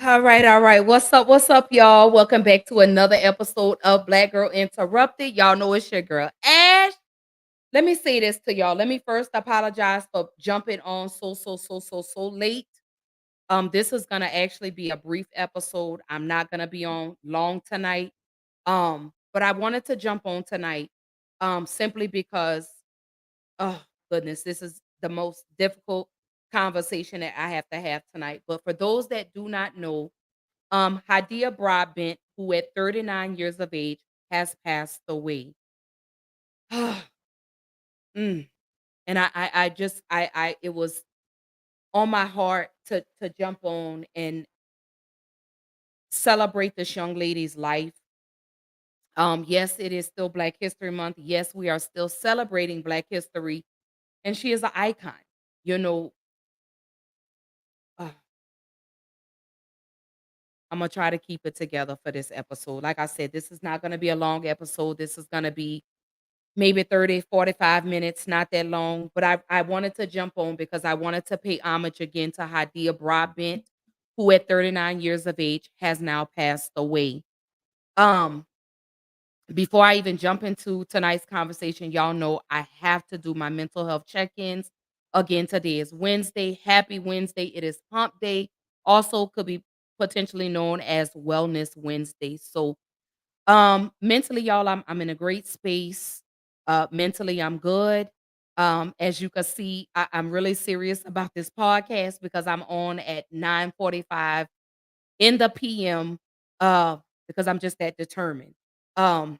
All right, all right. What's up, y'all? Welcome back to another episode of Black Girl Interrupted. Y'all know it's your girl, Ash. Let me say this to y'all. Let me first apologize for jumping on so late. This is gonna actually be a brief episode. I'm not gonna be on long tonight. But I wanted to jump on tonight, simply because, oh goodness, this is the most difficult conversation that I have to have tonight. But for those that do not know, Hydeia Broadbent, who at 39 years of age has passed away. Mm. And I just it was on my heart to jump on and celebrate this young lady's life. Yes, it is still Black History Month. Yes, we are still celebrating Black history, and she is an icon. You know, uh, I'm gonna try to keep it together for this episode. Like I said, this is not gonna be a long episode. This is gonna be maybe 30, 45 minutes, not that long. But I wanted to jump on because I wanted to pay homage again to Hydeia Broadbent, who at 39 years of age has now passed away. Um, Before I even jump into tonight's conversation, y'all know I have to do my mental health check-ins. Again, today is Wednesday. Happy Wednesday. It is hump day. Also could be potentially known as Wellness Wednesday. So mentally, y'all, I'm in a great space. Mentally, I'm good. As you can see, I'm really serious about this podcast because I'm on at 9:45 in the PM, uh, because I'm just that determined. Um,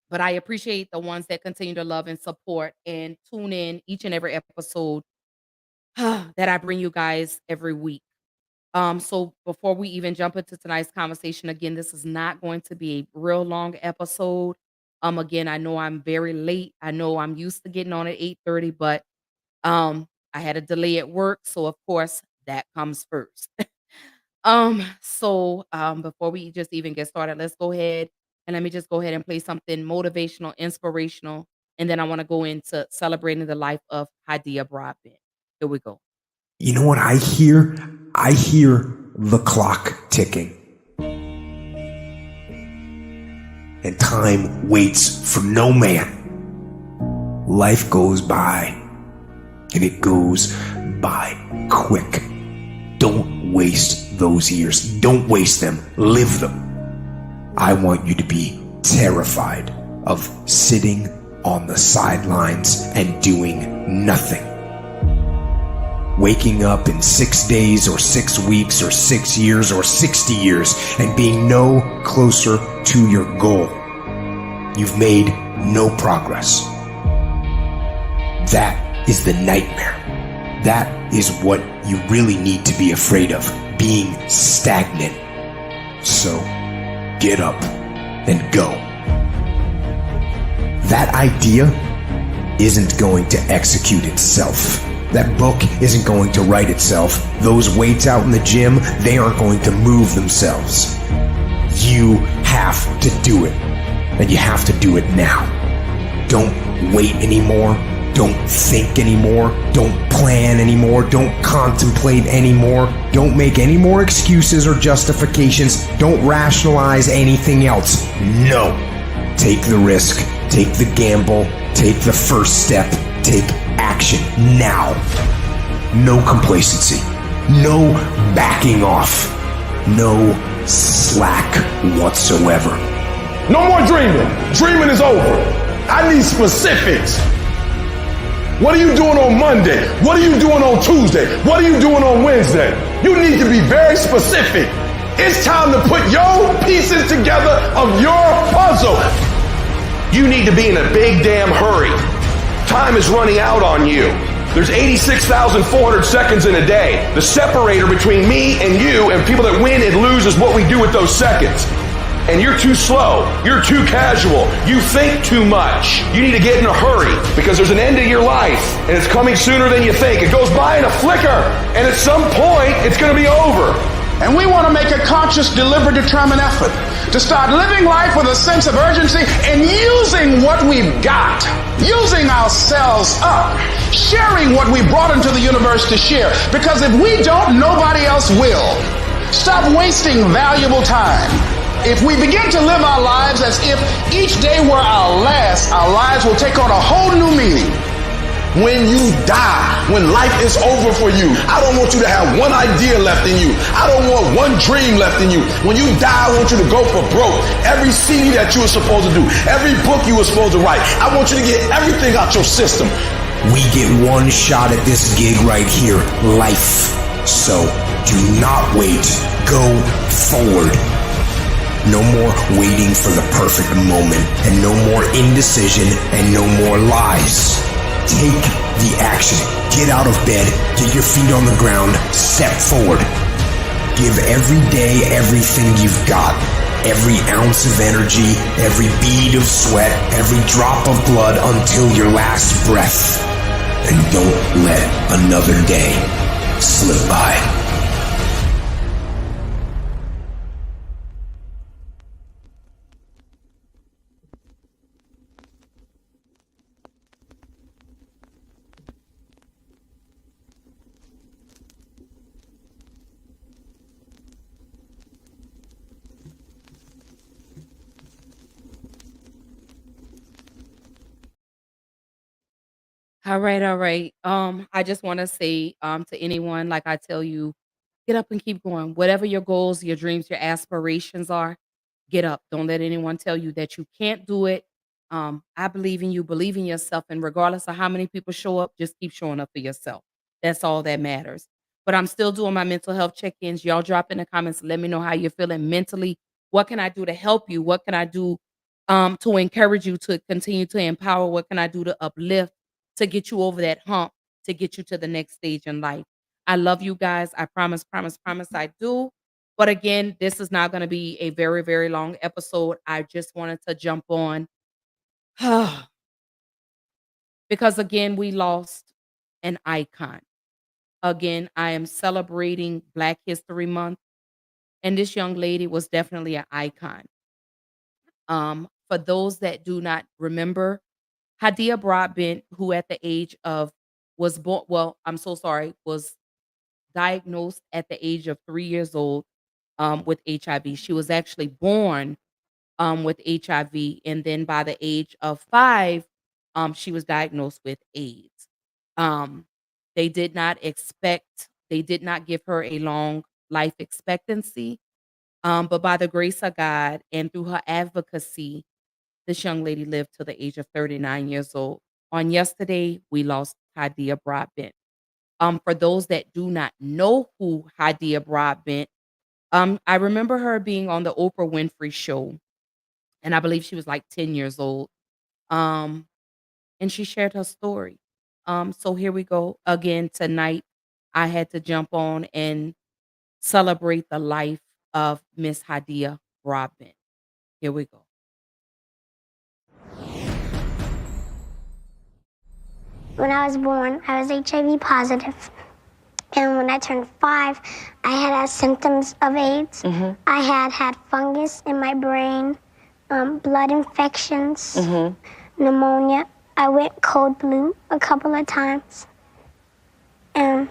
but I appreciate the ones that continue to love and support and tune in each and every episode that I bring you guys every week. So before we even jump into tonight's conversation, again, this is not going to be a real long episode. Again, I know I'm very late. I know I'm used to getting on at 8:30, but I had a delay at work, so of course that comes first. Before we just even get started, let's go ahead and let me just go ahead and play something motivational, inspirational, and then I want to go into celebrating the life of Hydeia Broadbent. Here we go. You know what I hear? I hear the clock ticking. And time waits for no man. Life goes by, and it goes by quick. Don't waste those years. Don't waste them. Live them. I want you to be terrified of sitting on the sidelines and doing nothing. Waking up in 6 days or 6 weeks or 6 years or 60 years and being no closer to your goal. You've made no progress. That is the nightmare. That is what you really need to be afraid of, being stagnant. So, get up and go. That idea isn't going to execute itself. That book isn't going to write itself. Those weights out in the gym, they aren't going to move themselves. You have to do it. And you have to do it now. Don't wait anymore. Don't think anymore. Don't plan anymore. Don't contemplate anymore. Don't make any more excuses or justifications. Don't rationalize anything else. No. Take the risk. Take the gamble. Take the first step. Take action now. No complacency. No backing off. No slack whatsoever. No more dreaming. Dreaming is over. I need specifics. What are you doing on Monday? What are you doing on Tuesday? What are you doing on Wednesday? You need to be very specific. It's time to put your pieces together of your puzzle. You need to be in a big damn hurry. Time is running out on you. There's 86,400 seconds in a day. The separator between me and you and people that win and lose is what we do with those seconds. And you're too slow. You're too casual. You think too much. You need to get in a hurry because there's an end to your life and it's coming sooner than you think. It goes by in a flicker and at some point it's going to be over. And we want to make a conscious, deliberate, determined effort to start living life with a sense of urgency and using what we've got, using ourselves up, sharing what we brought into the universe to share. Because if we don't, nobody else will. Stop wasting valuable time. If we begin to live our lives as if each day were our last, our lives will take on a whole new meaning. When you die, when life is over for you, I don't want you to have one idea left in you. I don't want one dream left in you. When you die, I want you to go for broke. Every CD that you were supposed to do, every book you were supposed to write, I want you to get everything out your system. We get one shot at this gig right here, life. So do not wait. Go forward. No more waiting for the perfect moment, and no more indecision, and no more lies. Take the action. Get out of bed. Get your feet on the ground. Step forward. Give every day everything you've got. Every ounce of energy, every bead of sweat, every drop of blood until your last breath. And don't let another day slip by. All right, all right. I just want to say to anyone, like I tell you, get up and keep going. Whatever your goals, your dreams, your aspirations are, get up. Don't let anyone tell you that you can't do it. I believe in you, believe in yourself, and regardless of how many people show up, just keep showing up for yourself. That's all that matters. But I'm still doing my mental health check-ins. Y'all drop in the comments. Let me know how you're feeling mentally. What can I do to help you? What can I do to encourage you to continue to empower? What can I do to uplift, to get you over that hump, to get you to the next stage in life? I love you guys. I promise, promise, promise I do. But again, this is not going to be a very, very long episode. I just wanted to jump on because, again, we lost an icon. Again, I am celebrating Black History Month, and this young lady was definitely an icon. For those that do not remember, Hydeia Broadbent, who at the age of was born, well, I'm so sorry, was diagnosed at the age of 3 years old with HIV. She was actually born with HIV, and then by the age of 5, she was diagnosed with AIDS. Um, they did not expect, they did not give her a long life expectancy, but by the grace of God and through her advocacy, this young lady lived to the age of 39 years old. On yesterday, we lost Hydeia Broadbent. For those that do not know who Hydeia Broadbent, I remember her being on the Oprah Winfrey Show, and I believe she was like 10 years old. Um, and she shared her story. So here we go again tonight. I had to jump on and celebrate the life of Miss Hydeia Broadbent. Here we go. When I was born, I was HIV positive. And when I turned 5, I had symptoms of AIDS. I had fungus in my brain, blood infections, pneumonia. I went cold blue a couple of times. And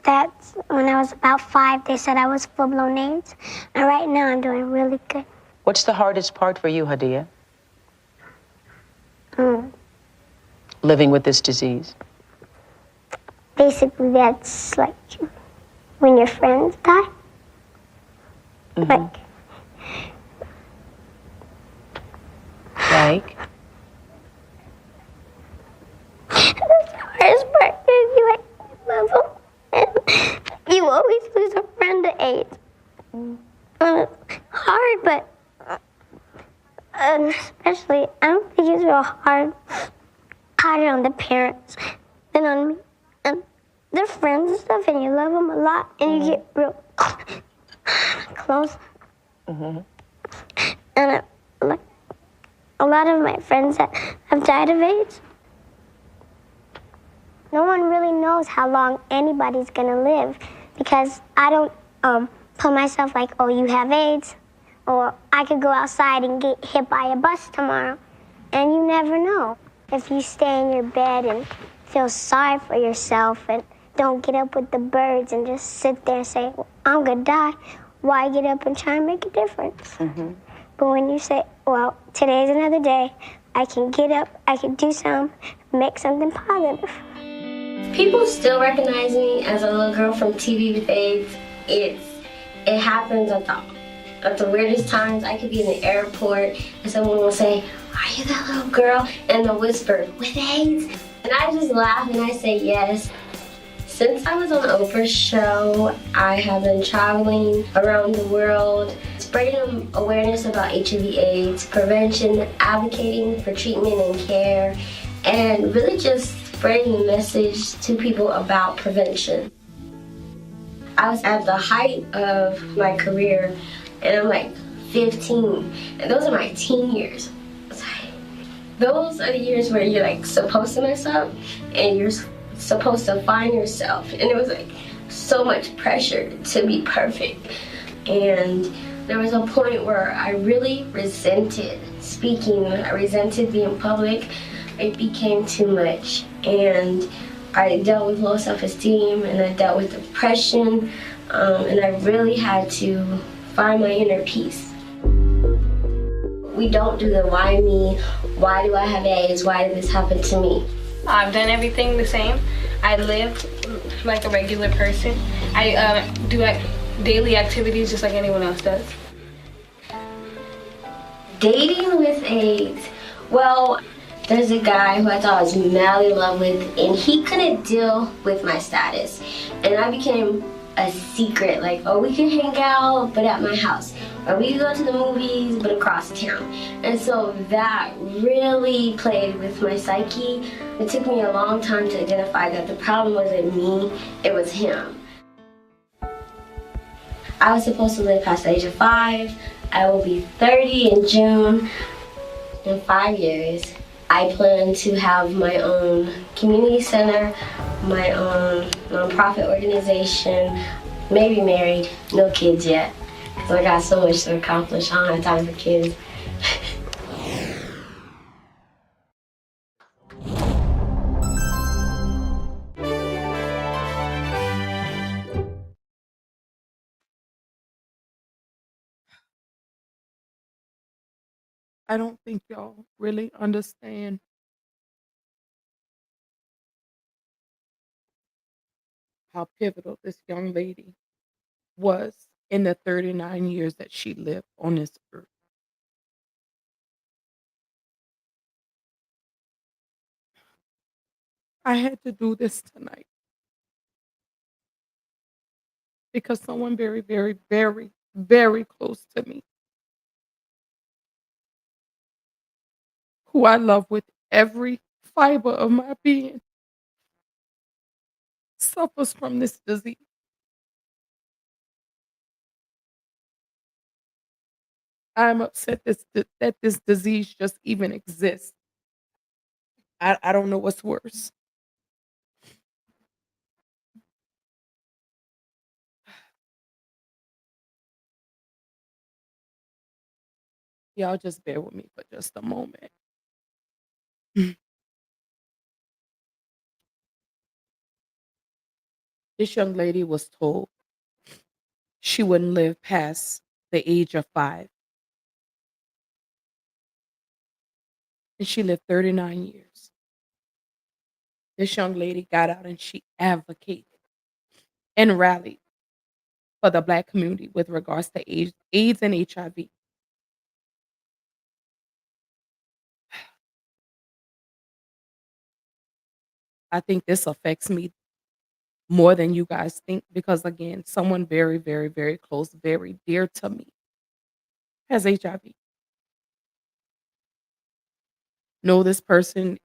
that's when I was about 5, they said I was full-blown AIDS. And right now I'm doing really good. What's the hardest part for you, Hydeia? Living with this disease? Basically, that's like when your friends die. Like? That's the hardest part, because you love them, and you always lose a friend to AIDS. It's hard, but especially, I don't think it's real harder on the parents than on me. And they're friends and stuff, and you love them a lot, and you get real close. And like a lot of my friends that have died of AIDS, no one really knows how long anybody's gonna live, because I don't put myself like, oh, you have AIDS, or I could go outside and get hit by a bus tomorrow, and you never know. If you stay in your bed and feel sorry for yourself and don't get up with the birds and just sit there and say, well, I'm gonna die. Why get up and try and make a difference? But when you say, well, today's another day, I can get up, I can do something, make something positive. People still recognize me as a little girl from TV with AIDS. It happens at the weirdest times. I could be in the airport and someone will say, "Are you that little girl?" And they'll whisper, "With AIDS?" And I just laugh and I say yes. Since I was on Oprah's show, I have been traveling around the world, spreading awareness about HIV/AIDS, prevention, advocating for treatment and care, and really just spreading the message to people about prevention. I was at the height of my career, and I'm like 15, and those are my teen years. Those are the years where you're like supposed to mess up, and you're supposed to find yourself, and it was like so much pressure to be perfect. And there was a point where I really resented speaking, I resented being public. It became too much, and I dealt with low self-esteem, and I dealt with depression, and I really had to find my inner peace. We don't do the why me, why do I have AIDS, why did this happen to me? I've done everything the same. I live like a regular person. I do daily activities just like anyone else does. Dating with AIDS, well, there's a guy who I thought I was madly in love with, and he couldn't deal with my status. And I became a secret, like, oh, we can hang out, but at my house. Or we can go to the movies, but across town. And so that really played with my psyche. It took me a long time to identify that the problem wasn't me, it was him. I was supposed to live past the age of 5. I will be 30 in June. In 5 years, I plan to have my own community center, my own nonprofit organization, maybe married, no kids yet, because I got so much to accomplish. I don't have time for kids. I don't think y'all really understand how pivotal this young lady was in the 39 years that she lived on this earth. I had to do this tonight because someone very, very, very, very close to me, who I love with every fiber of my being, suffers from this disease. I'm upset that this disease just even exists. I don't know what's worse. Y'all just bear with me for just a moment. This young lady was told she wouldn't live past the age of 5, and she lived 39 years. This young lady got out and she advocated and rallied for the Black community with regards to AIDS and HIV. I think this affects me more than you guys think because, again, someone very, very, very close, very dear to me has HIV. No, this person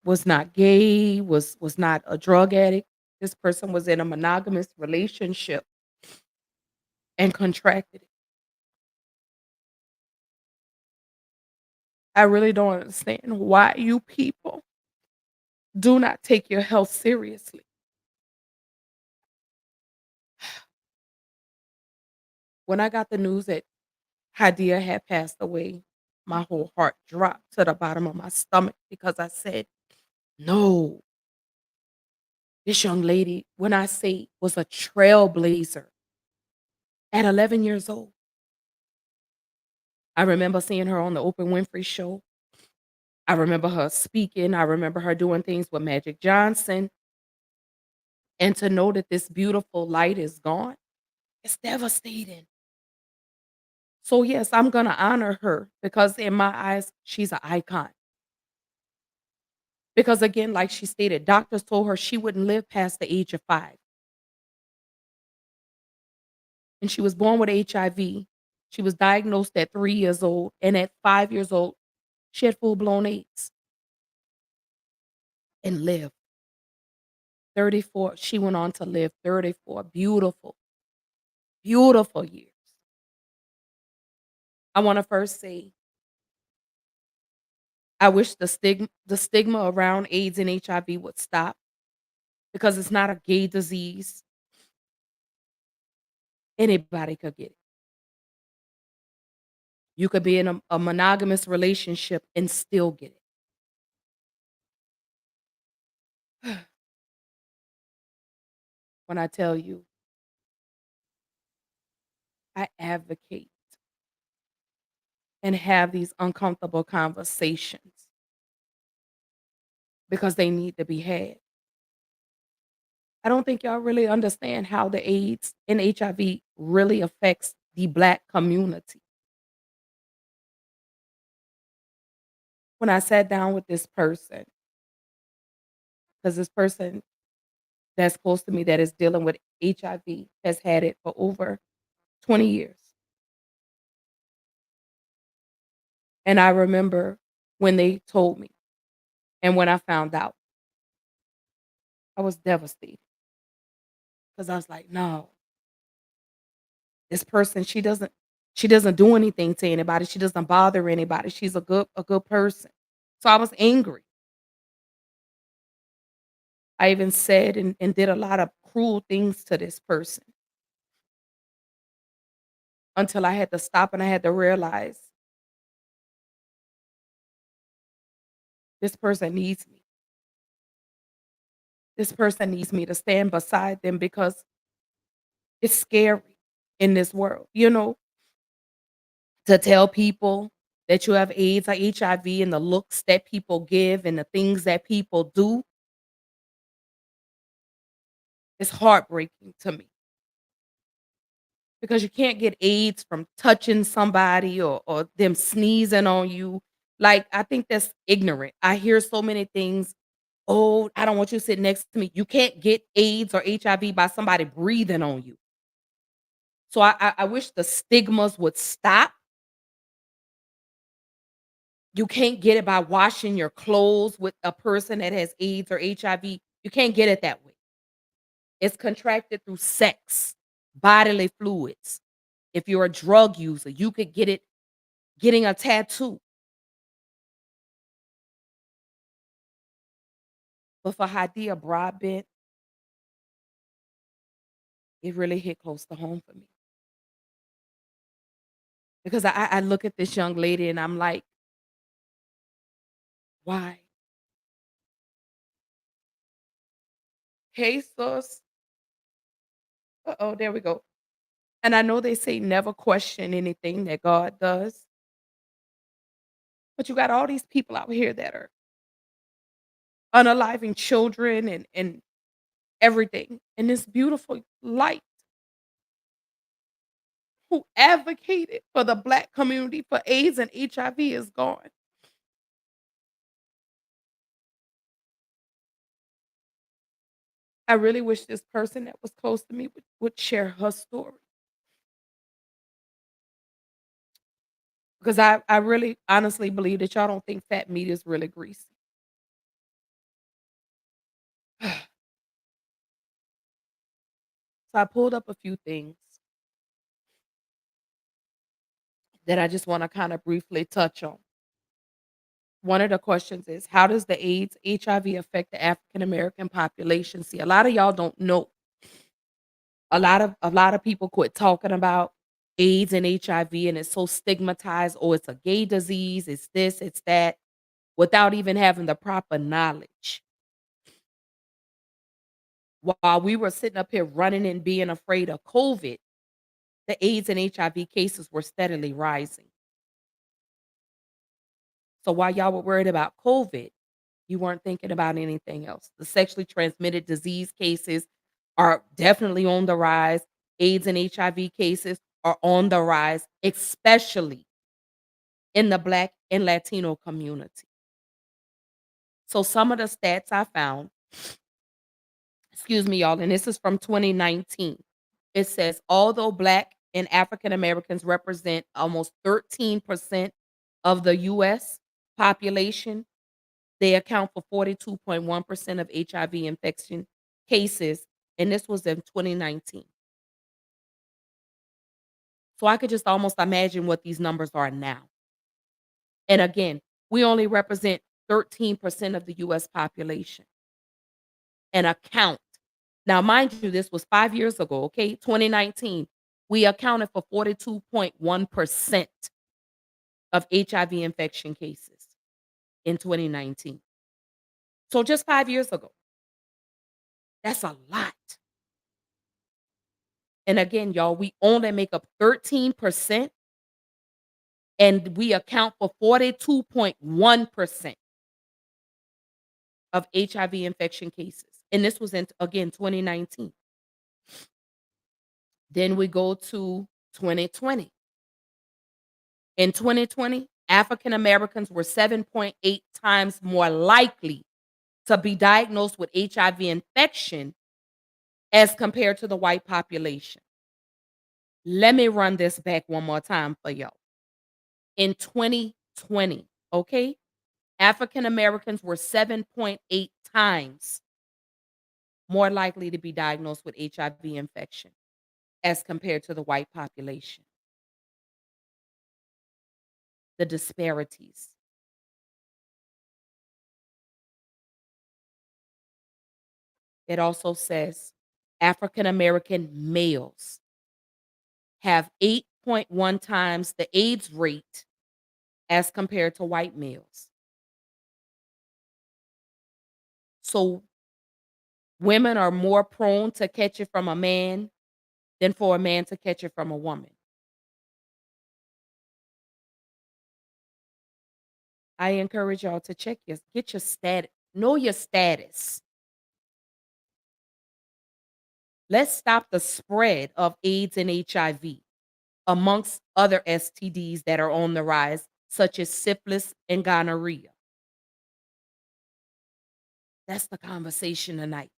was not gay, was not a drug addict. This person was in a monogamous relationship and contracted it. I really don't understand why you people do not take your health seriously. When I got the news that Hydeia had passed away, my whole heart dropped to the bottom of my stomach because I said, no, This young lady, when I say was a trailblazer at 11 years old. I remember seeing her on the Oprah Winfrey Show. I remember her speaking. I remember her doing things with Magic Johnson. And to know that this beautiful light is gone, it's devastating. So, yes, I'm going to honor her because in my eyes, she's an icon. Because again, like she stated, doctors told her she wouldn't live past the age of 5. And she was born with HIV. She was diagnosed at 3 years old. And at 5 years old, she had full blown AIDS and lived 34. She went on to live 34 beautiful, beautiful years. I want to first say, I wish the stigma around AIDS and HIV would stop because it's not a gay disease. Anybody could get it. You could be in a monogamous relationship and still get it. When I tell you, I advocate and have these uncomfortable conversations because they need to be had. I don't think y'all really understand how the AIDS and HIV really affects the Black community. When I sat down with this person, because this person that's close to me that is dealing with HIV has had it for over 20 years. And I remember when they told me and when I found out, I was devastated because I was like, no, this person, she doesn't do anything to anybody. She doesn't bother anybody. She's a good person. So I was angry. I even said and did a lot of cruel things to this person until I had to stop and I had to realize this person needs me. This person needs me to stand beside them because it's scary in this world, to tell people that you have AIDS or HIV and the looks that people give and the things that people do. It's heartbreaking to me because you can't get AIDS from touching somebody or them sneezing on you. Like, I think that's ignorant. I hear so many things. Oh, I don't want you to sit next to me. You can't get AIDS or HIV by somebody breathing on you. So I wish the stigmas would stop. You can't get it by washing your clothes with a person that has AIDS or HIV. You can't get it that way. It's contracted through sex, bodily fluids. If you're a drug user, you could get it getting a tattoo. But for Hydeia Broadbent, it really hit close to home for me. Because I look at this young lady and I'm like, why? Hey, sis. Uh-oh, there we go. And I know they say never question anything that God does, but you got all these people out here that are unaliving children and everything in this beautiful light who advocated for the Black community for AIDS and HIV is gone. I really wish this person that was close to me would share her story because I really honestly believe that y'all don't think fat meat is really greasy. So I pulled up a few things that I just want to kind of briefly touch on. One of the questions is how does the AIDS HIV affect the African American population? See, a lot of y'all don't know. A lot of people quit talking about AIDS and HIV and it's so stigmatized. Oh, it's a gay disease, it's this, it's that, without even having the proper knowledge. while we were sitting up here running and being afraid of COVID, the AIDS and HIV cases were steadily rising. So while y'all were worried about COVID, you weren't thinking about anything else. The sexually transmitted disease cases are definitely on the rise. AIDS and HIV cases are on the rise, especially in the Black and Latino community. So some of the stats I found, excuse me, y'all, and this is from 2019. It says, although Black and African Americans represent almost 13% of the US population, they account for 42.1% of HIV infection cases, and this was in 2019. So I could just almost imagine what these numbers are now. And again, we only represent 13% of the US population and account. Now, mind you, this was 5 years ago, okay? 2019. We accounted for 42.1% of HIV infection cases in 2019. So just 5 years ago. That's a lot. And again, y'all, we only make up 13% and we account for 42.1% of HIV infection cases. And this was in, again, 2019. Then we go to 2020. In 2020, African Americans were 7.8 times more likely to be diagnosed with HIV infection as compared to the white population. Let me run this back one more time for y'all. In 2020, okay, African Americans were 7.8 times more likely to be diagnosed with HIV infection as compared to the white population. The disparities. It also says African American males have 8.1 times the AIDS rate as compared to white males. So women are more prone to catch it from a man than for a man to catch it from a woman. I encourage y'all to get your status, know your status. Let's stop the spread of AIDS and HIV amongst other STDs that are on the rise, such as syphilis and gonorrhea. That's the conversation tonight.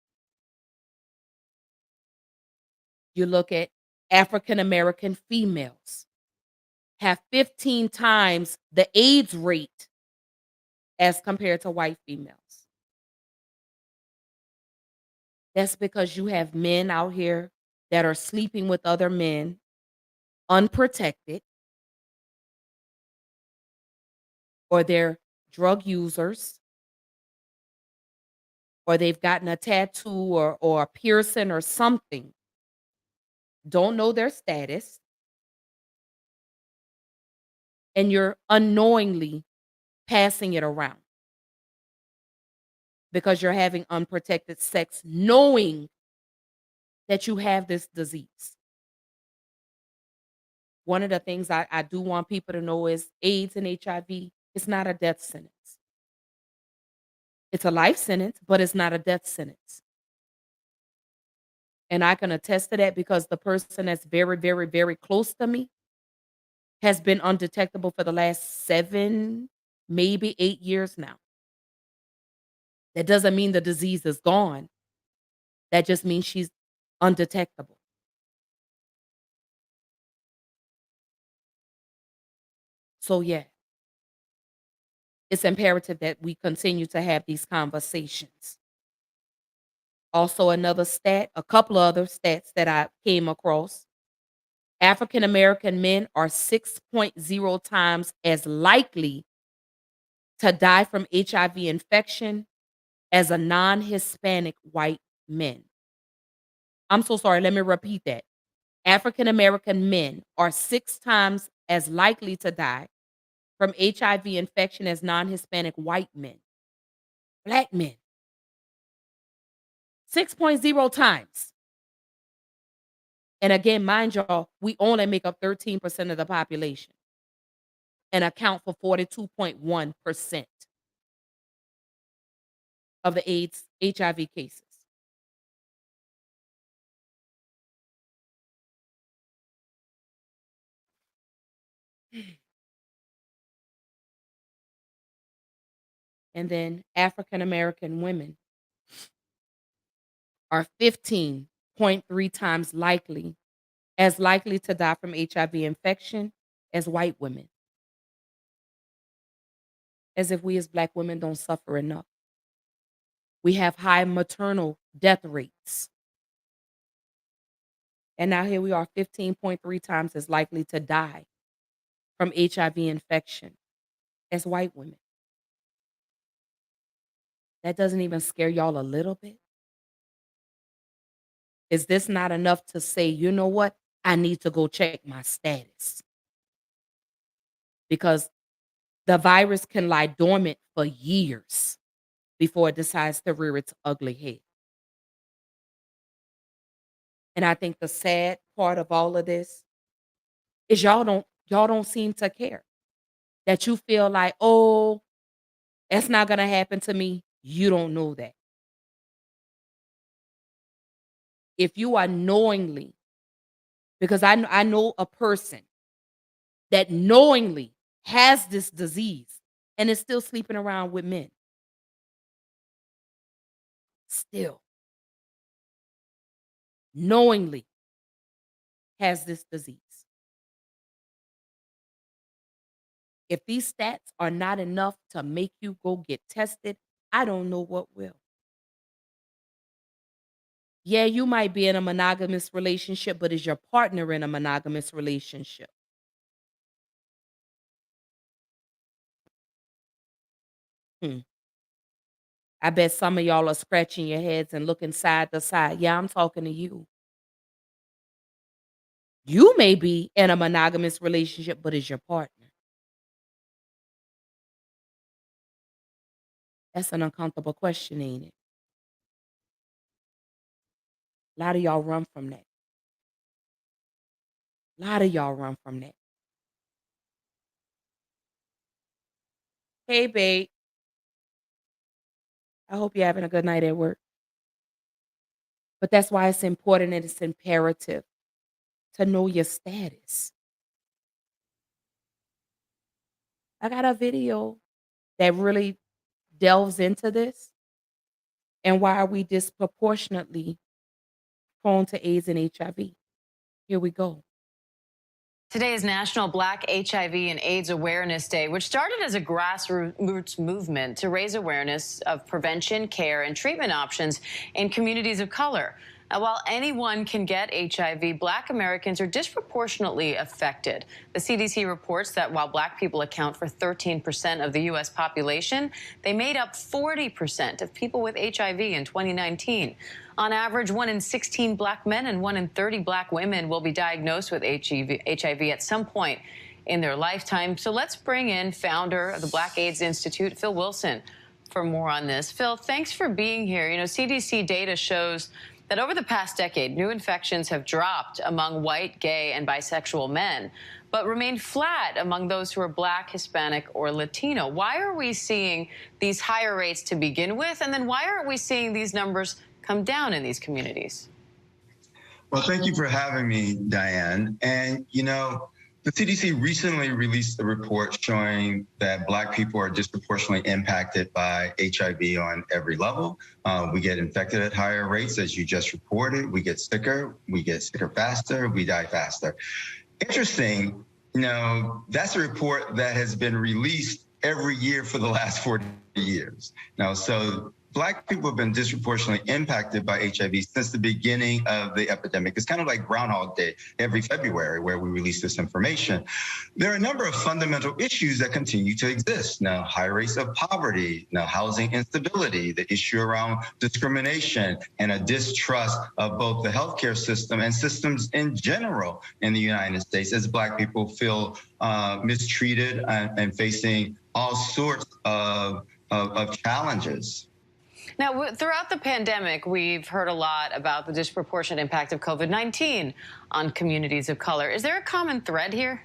You look at African American females have 15 times the AIDS rate as compared to white females. That's because you have men out here that are sleeping with other men unprotected, or they're drug users, or they've gotten a tattoo or a piercing or something, don't know their status, and you're unknowingly passing it around because you're having unprotected sex, knowing that you have this disease. One of the things I do want people to know is AIDS and HIV is not a death sentence. It's a life sentence, but it's not a death sentence. And I can attest to that because the person that's very, very, very close to me has been undetectable for the last 7, maybe 8 years now. That doesn't mean the disease is gone. That just means she's undetectable. So, yeah, it's imperative that we continue to have these conversations. Also, another stat, a couple of other stats that I came across. African American men are 6.0 times as likely to die from HIV infection as a non-Hispanic white men. I'm so sorry, let me repeat that. African American men are 6 times as likely to die from HIV infection as non-Hispanic white men. Black men. 6.0 times. And again, mind y'all, we only make up 13% of the population and account for 42.1% of the AIDS, HIV cases. And then African American women are 15.3 times likely to die from HIV infection as white women. As if we as Black women don't suffer enough. We have high maternal death rates. And now here we are 15.3 times as likely to die from HIV infection as white women. That doesn't even scare y'all a little bit? Is this not enough to say, you know what? I need to go check my status? Because the virus can lie dormant for years before it decides to rear its ugly head. And I think the sad part of all of this is y'all don't seem to care. That you feel like, oh, that's not gonna happen to me. You don't know that. If you are knowingly, because I know a person that knowingly has this disease and is still sleeping around with men. Still. Knowingly has this disease. If these stats are not enough to make you go get tested, I don't know what will. Yeah, you might be in a monogamous relationship, but is your partner in a monogamous relationship? Hmm. I bet some of y'all are scratching your heads and looking side to side. Yeah, I'm talking to you. You may be in a monogamous relationship, but is your partner? That's an uncomfortable question, ain't it? A lot of y'all run from that. A lot of y'all run from that. Hey, babe. I hope you're having a good night at work. But that's why it's important and it's imperative to know your status. I got a video that really delves into this and why are we disproportionately prone to AIDS and HIV. Here we go. Today is National Black HIV and AIDS Awareness Day, which started as a grassroots movement to raise awareness of prevention, care, and treatment options in communities of color. Now, while anyone can get HIV, Black Americans are disproportionately affected. The CDC reports that while Black people account for 13% of the U.S. population, they made up 40% of people with HIV in 2019. On average, 1 in 16 Black men and 1 in 30 Black women will be diagnosed with HIV at some point in their lifetime. So let's bring in founder of the Black AIDS Institute, Phil Wilson, for more on this. Phil, thanks for being here. You know, CDC data shows that over the past decade, new infections have dropped among white, gay, and bisexual men, but remained flat among those who are Black, Hispanic, or Latino. Why are we seeing these higher rates to begin with? And then why aren't we seeing these numbers come down in these communities? Well, thank you for having me, Diane. And, you know, the CDC recently released a report showing that Black people are disproportionately impacted by HIV on every level. We get infected at higher rates, as you just reported. We get sicker faster, we die faster. Interesting, you know, that's a report that has been released every year for the last 40 years. Now, so Black people have been disproportionately impacted by HIV since the beginning of the epidemic. It's kind of like Groundhog Day every February where we release this information. There are a number of fundamental issues that continue to exist. Now, high rates of poverty, now housing instability, the issue around discrimination, and a distrust of both the healthcare system and systems in general in the United States as Black people feel mistreated and facing all sorts of challenges. Now, throughout the pandemic, we've heard a lot about the disproportionate impact of COVID-19 on communities of color. Is there a common thread here?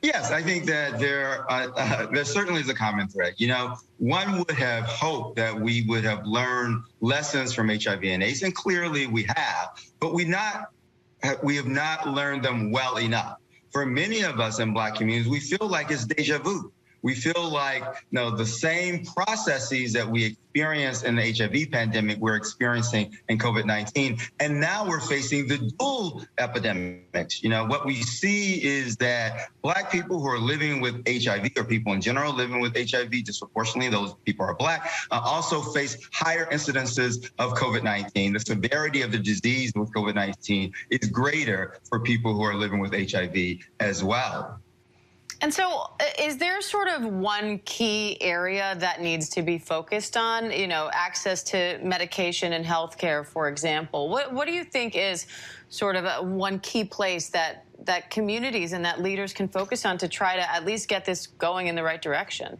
Yes, I think that there certainly is a common thread. You know, one would have hoped that we would have learned lessons from HIV and AIDS, and clearly we have, but we have not learned them well enough. For many of us in Black communities, we feel like it's deja vu. We feel like the same processes that we experienced in the HIV pandemic, we're experiencing in COVID-19. And now we're facing the dual epidemics. You know, what we see is that Black people who are living with HIV, or people in general living with HIV, disproportionately, those people are Black, also face higher incidences of COVID-19. The severity of the disease with COVID-19 is greater for people who are living with HIV as well. And so is there sort of one key area that needs to be focused on, you know, access to medication and healthcare, for example? What do you think is sort of one key place that communities and that leaders can focus on to try to at least get this going in the right direction?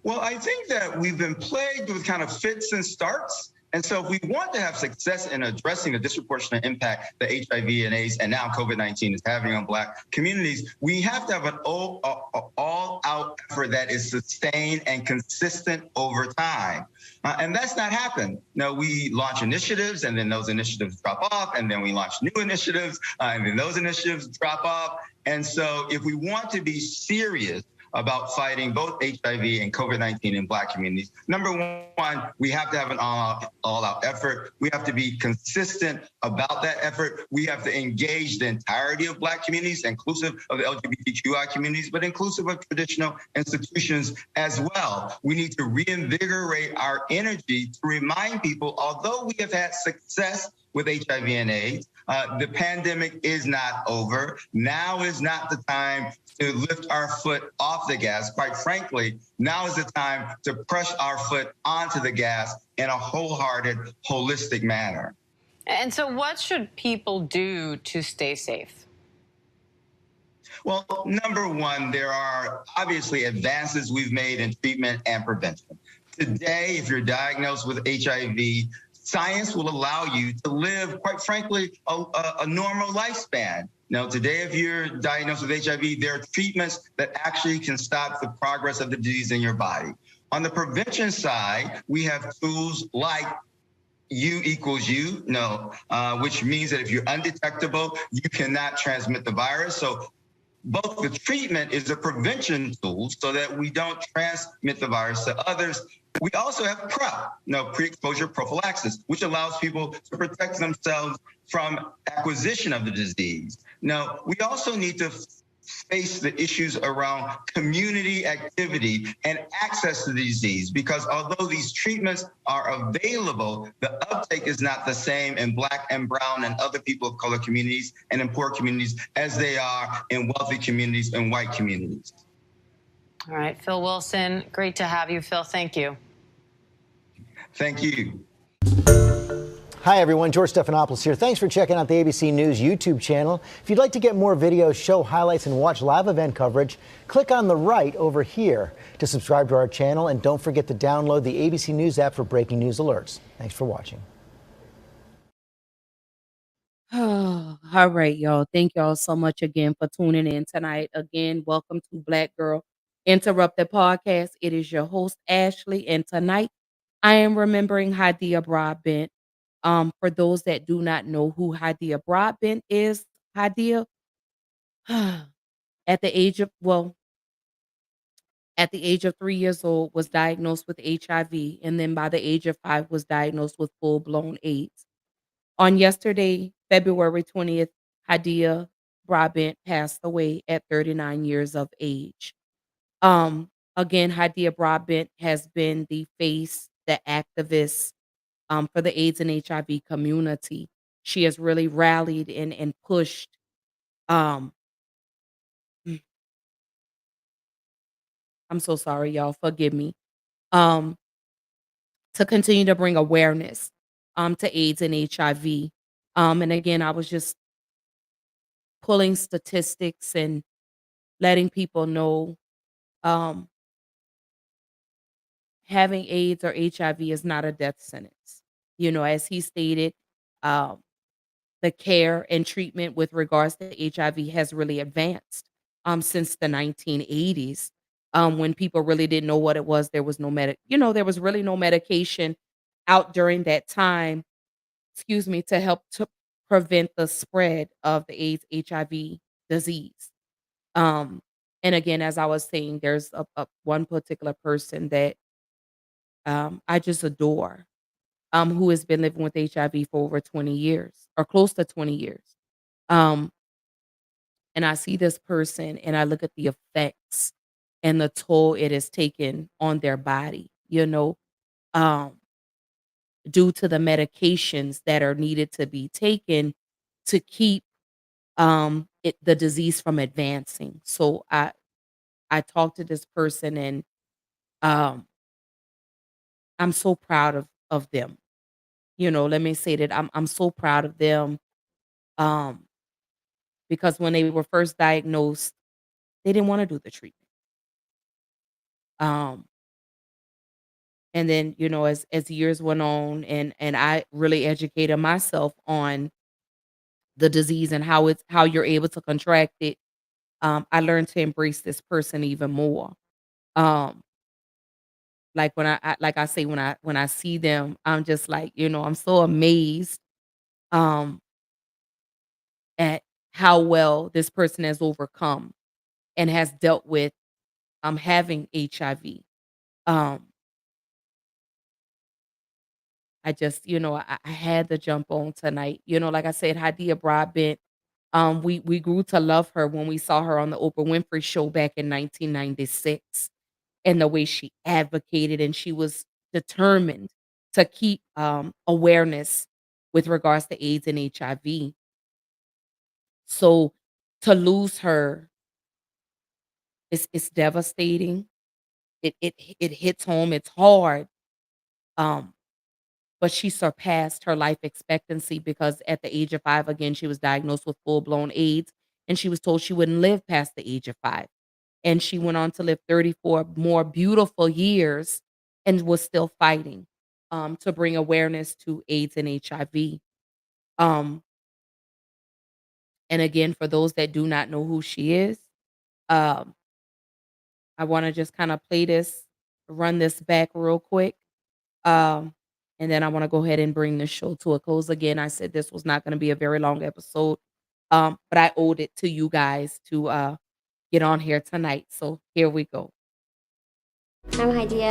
Well, I think that we've been plagued with kind of fits and starts. And so if we want to have success in addressing the disproportionate impact that HIV and AIDS and now COVID-19 is having on Black communities, we have to have an all-out effort that is sustained and consistent over time. And that's not happened. No, we launch initiatives and then those initiatives drop off, and then we launch new initiatives and then those initiatives drop off. And so if we want to be serious about fighting both HIV and COVID-19 in Black communities, number one, we have to have an all-out effort. We have to be consistent about that effort. We have to engage the entirety of Black communities, inclusive of the LGBTQI communities, but inclusive of traditional institutions as well. We need to reinvigorate our energy to remind people, although we have had success with HIV and AIDS, the pandemic is not over. Now is not the time to lift our foot off the gas. Quite frankly, now is the time to press our foot onto the gas in a wholehearted, holistic manner. And so what should people do to stay safe? Well, number one, there are obviously advances we've made in treatment and prevention. Today, if you're diagnosed with HIV, science will allow you to live, quite frankly, a normal lifespan. Now, today, if you're diagnosed with HIV, there are treatments that actually can stop the progress of the disease in your body. On the prevention side, we have tools like U equals U, which means that if you're undetectable, you cannot transmit the virus. So both the treatment is a prevention tool so that we don't transmit the virus to others. We also have PrEP, pre-exposure prophylaxis, which allows people to protect themselves from acquisition of the disease. Now, we also need to face the issues around community activity and access to the disease, because although these treatments are available, the uptake is not the same in Black and brown and other people of color communities and in poor communities as they are in wealthy communities and white communities. All right, Phil Wilson, great to have you, Phil. Thank you. Thank you. Hi, everyone. George Stephanopoulos here. Thanks for checking out the ABC News YouTube channel. If you'd like to get more videos, show highlights, and watch live event coverage, click on the right over here to subscribe to our channel. And don't forget to download the ABC News app for breaking news alerts. Thanks for watching. All right, y'all. Thank y'all so much again for tuning in tonight. Again, welcome to Black Girl Interrupted Podcast. It is your host, Ashley, and tonight I am remembering Hydeia Broadbent. For those that do not know who Hydeia Broadbent is, Hydeia, at the age of at the age of 3 years old, was diagnosed with HIV, and then by the age of 5 was diagnosed with full-blown AIDS. On yesterday, February 20th, Hydeia Broadbent passed away at 39 years of age. Again, Hydeia Broadbent has been the face, the activist for the AIDS and HIV community. She has really rallied and pushed. Um, mm, I'm so sorry, y'all. Forgive me. Um, to continue to bring awareness to AIDS and HIV. And again, I was just pulling statistics and letting people know. Um, having AIDS or HIV is not a death sentence. As he stated, um, the care and treatment with regards to HIV has really advanced since the 1980s. When people really didn't know what it was, there was there was really no medication out during that time, excuse me, to help to prevent the spread of the AIDS HIV disease. Um, and again, as I was saying, there's a one particular person that I just adore, who has been living with HIV for over 20 years or close to 20 years. Um, and I see this person and I look at the effects and the toll it has taken on their body, um, due to the medications that are needed to be taken to keep the disease from advancing. So I talked to this person and um I'm so proud of them. Let me say that I'm so proud of them um because when they were first diagnosed, they didn't want to do the treatment. Um and then, as years went on and I really educated myself on the disease and how you're able to contract it, I learned to embrace this person even more. Um like like I say when I see them, I'm just like, I'm so amazed um at how well this person has overcome and has dealt with having HIV. Um I just, I had to jump on tonight. Like I said, Hydeia Broadbent, we grew to love her when we saw her on the Oprah Winfrey Show back in 1996, and the way she advocated and she was determined to keep awareness with regards to AIDS and HIV. So to lose her it's devastating. It hits home. It's hard. Um, but she surpassed her life expectancy because at the age of 5, again, she was diagnosed with full-blown AIDS, and she was told she wouldn't live past the age of 5. And she went on to live 34 more beautiful years and was still fighting, to bring awareness to AIDS and HIV. Um, and again, for those that do not know who she is, um, I wanna just kinda run this back real quick. Um, and then I wanna go ahead and bring this show to a close. Again, I said this was not gonna be a very long episode, but I owed it to you guys to, get on here tonight, so here we go. I'm Hydeia,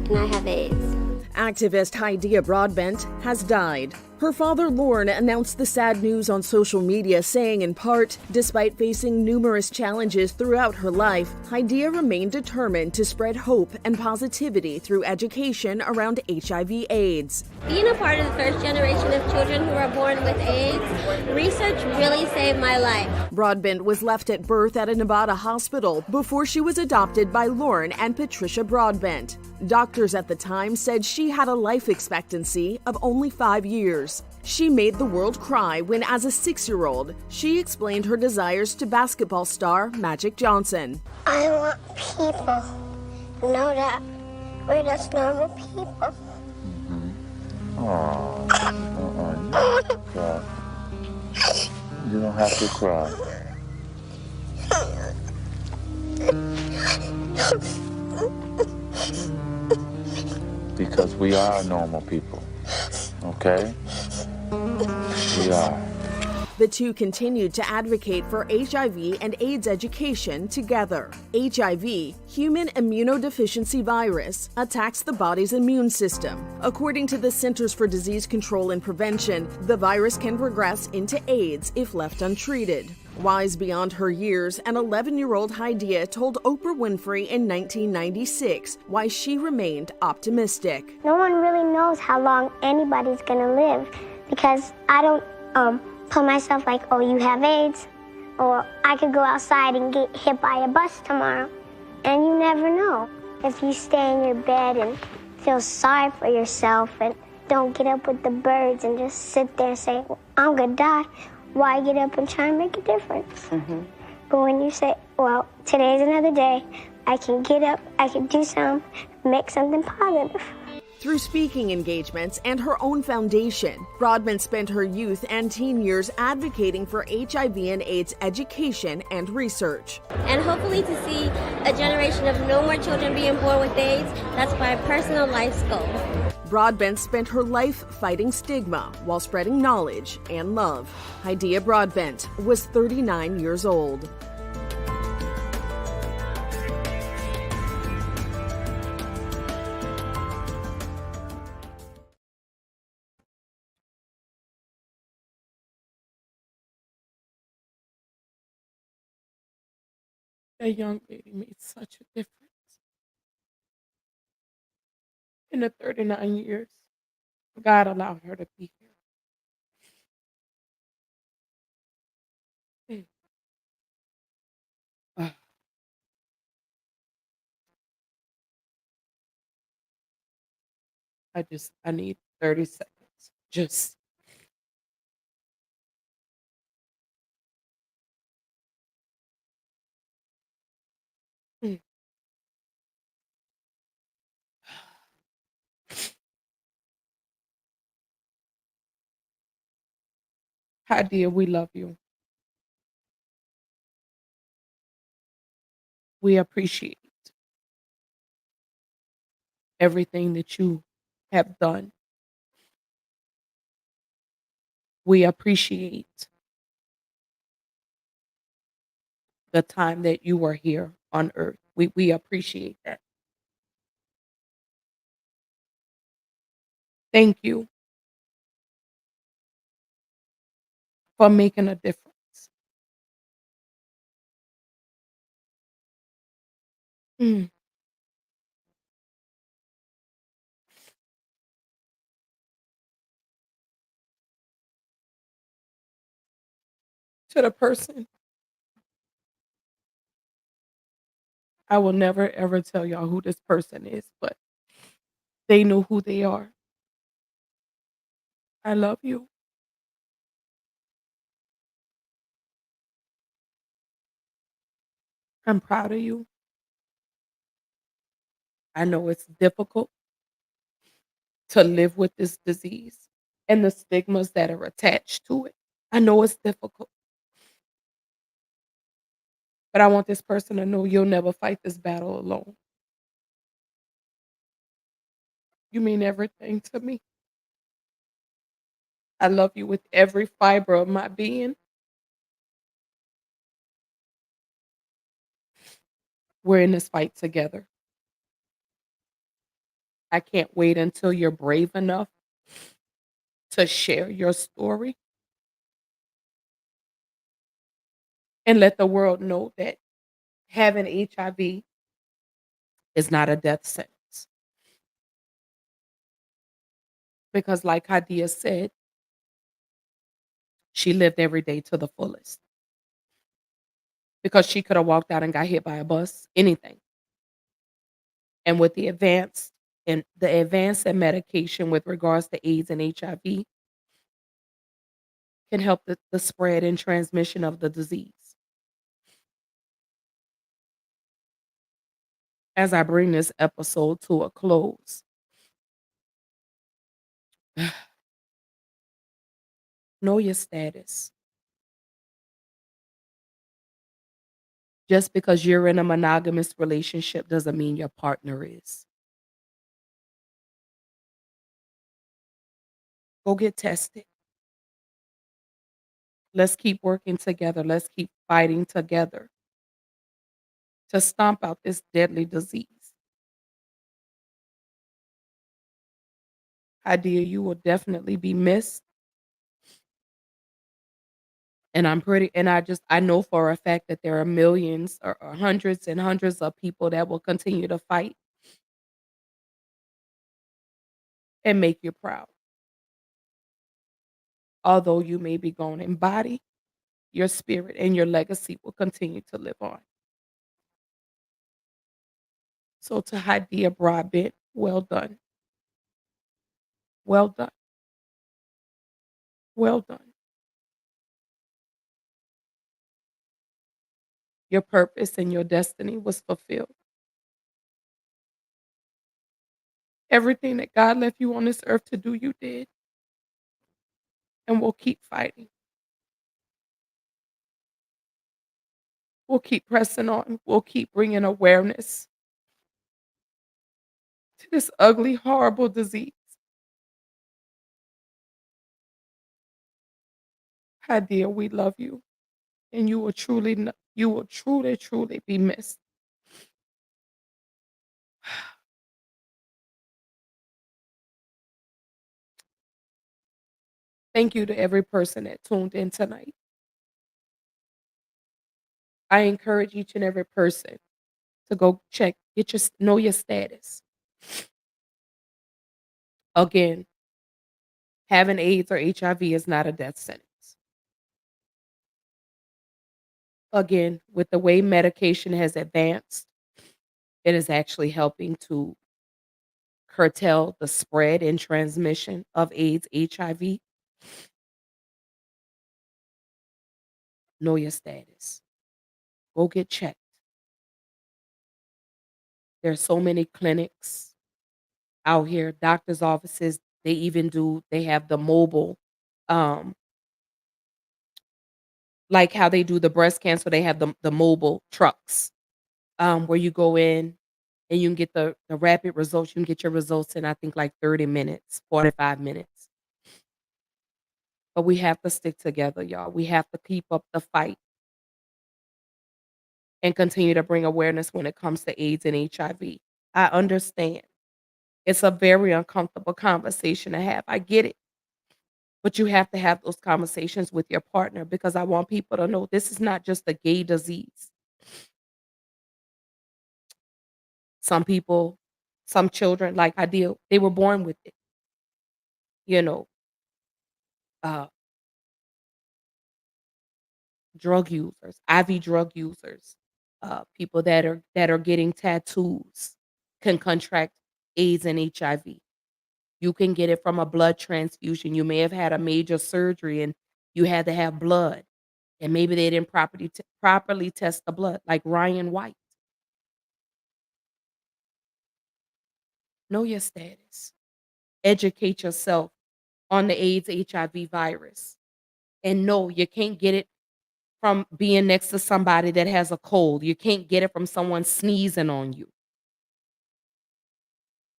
and I have AIDS. Activist Hydeia Broadbent has died. Her father, Lorne, announced the sad news on social media, saying in part, despite facing numerous challenges throughout her life, Hydeia remained determined to spread hope and positivity through education around HIV/AIDS. Being a part of the first generation of children who are born with AIDS, research really saved my life. Broadbent was left at birth at a Nevada hospital before she was adopted by Lorne and Patricia Broadbent. Doctors at the time said she had a life expectancy of only 5 years. She made the world cry when, as a 6-year-old, she explained her desires to basketball star Magic Johnson. I want people to know that we're just normal people. You don't have to cry. Because we are normal people, okay? We are. The two continued to advocate for HIV and AIDS education together. HIV, human immunodeficiency virus, attacks the body's immune system. According to the Centers for Disease Control and Prevention, the virus can progress into AIDS if left untreated. Wise beyond her years, an 11-year-old Hydeia told Oprah Winfrey in 1996 why she remained optimistic. No one really knows how long anybody's gonna live because I don't put myself like, oh, you have AIDS, or I could go outside and get hit by a bus tomorrow, and you never know. If you stay in your bed and feel sorry for yourself and don't get up with the birds and just sit there and say, well, I'm gonna die, why get up and try and make a difference? But when you say, well, today's another day, I can get up, I can do something, make something positive. Through speaking engagements and her own foundation, Broadbent spent her youth and teen years advocating for HIV and AIDS education and research. And hopefully to see a generation of no more children being born with AIDS, that's my personal life's goal. Broadbent spent her life fighting stigma while spreading knowledge and love. Hydeia Broadbent was 39 years old. That young lady made such a difference in the 39 years God allowed her to be here. Mm. I need 30 seconds. Just mm. Hi, dear, we love you. We appreciate everything that you have done. We appreciate the time that you were here on earth. We appreciate that. Thank you for making a difference. Mm. To the person, I will never ever tell y'all who this person is, but they know who they are. I love you. I'm proud of you. I know it's difficult to live with this disease and the stigmas that are attached to it. I know it's difficult, but I want this person to know you'll never fight this battle alone. You mean everything to me. I love you with every fiber of my being. We're in this fight together. I can't wait until you're brave enough to share your story and let the world know that having HIV is not a death sentence. Because, like Hydeia said, she lived every day to the fullest. Because she could have walked out and got hit by a bus, anything. And with the advance in medication with regards to AIDS and HIV can help the spread and transmission of the disease. As I bring this episode to a close, know your status. Just because you're in a monogamous relationship doesn't mean your partner is. Go get tested. Let's keep working together. Let's keep fighting together to stomp out this deadly disease. Hydeia, you will definitely be missed. And I know for a fact that there are millions or hundreds and hundreds of people that will continue to fight and make you proud. Although you may be gone in body, your spirit and your legacy will continue to live on. So to Hydeia Broadbent, well done. Well done. Well done. Your purpose and your destiny was fulfilled. Everything that God left you on this earth to do, you did, and we'll keep fighting. We'll keep pressing on. We'll keep bringing awareness to this ugly, horrible disease. Hydeia, we love you, and you will truly, truly be missed. Thank you to every person that tuned in tonight. I encourage each and every person to go check, know your status. Again, having AIDS or HIV is not a death sentence. Again, with the way medication has advanced, it is actually helping to curtail the spread and transmission of AIDS, HIV. Know your status. Go get checked. There's so many clinics out here, doctor's offices. They have the mobile, um, like how they do the breast cancer, they have the mobile trucks, where you go in and you can get the rapid results. You can get your results in, I think, like 30 minutes, 45 minutes. But we have to stick together, y'all. We have to keep up the fight and continue to bring awareness when it comes to AIDS and HIV. I understand. It's a very uncomfortable conversation to have. I get it. But you have to have those conversations with your partner, because I want people to know this is not just a gay disease. Some people, some children, like I deal, they were born with it. You know, uh, drug users, IV drug users, people that are getting tattoos can contract AIDS and HIV. You can get it from a blood transfusion. You may have had a major surgery and you had to have blood, and maybe they didn't properly test the blood, like Ryan White. Know your status. Educate yourself on the AIDS HIV virus, and no, you can't get it from being next to somebody that has a cold. You can't get it from someone sneezing on you.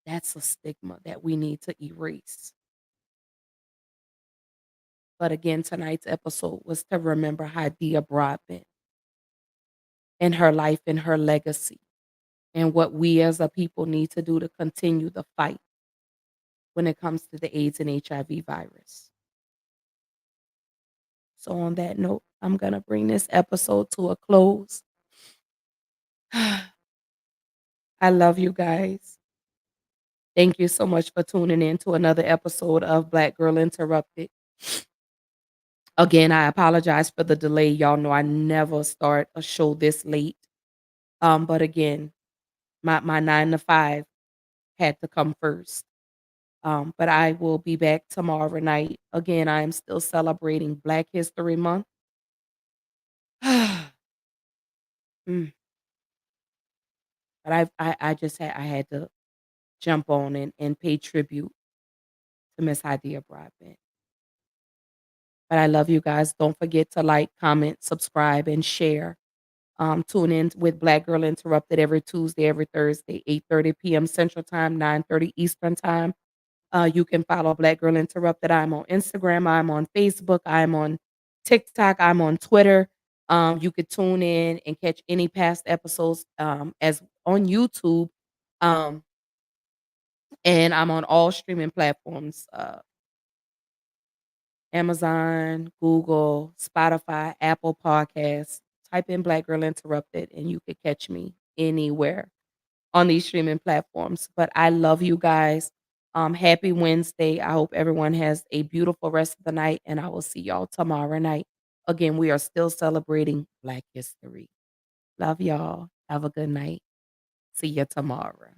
That's a stigma that we need to erase. But again, tonight's episode was to remember Hydeia Broadbent and her life and her legacy, and what we as a people need to do to continue the fight when it comes to the AIDS and HIV virus. So on that note, I'm going to bring this episode to a close. I love you guys. Thank you so much for tuning in to another episode of Black Girl Interrupted. Again, I apologize for the delay. Y'all know I never start a show this late. But again, my 9 to 5 had to come first. But I will be back tomorrow night. Again, I am still celebrating Black History Month. Mm, but I just had to jump on and pay tribute to Miss Hydeia Broadbent. But I love you guys. Don't forget to like, comment, subscribe, and share. Tune in with Black Girl Interrupted every Tuesday, every Thursday, 8:30 p.m. Central Time, 9:30 Eastern Time. You can follow Black Girl Interrupted. I'm on Instagram. I'm on Facebook. I'm on TikTok. I'm on Twitter. You could tune in and catch any past episodes as on YouTube. Um, and I'm on all streaming platforms. Amazon, Google, Spotify, Apple Podcasts. Type in Black Girl Interrupted and you could catch me anywhere on these streaming platforms. But I love you guys. Happy Wednesday. I hope everyone has a beautiful rest of the night, and I will see y'all tomorrow night. Again, we are still celebrating Black History. Love y'all. Have a good night. See you tomorrow.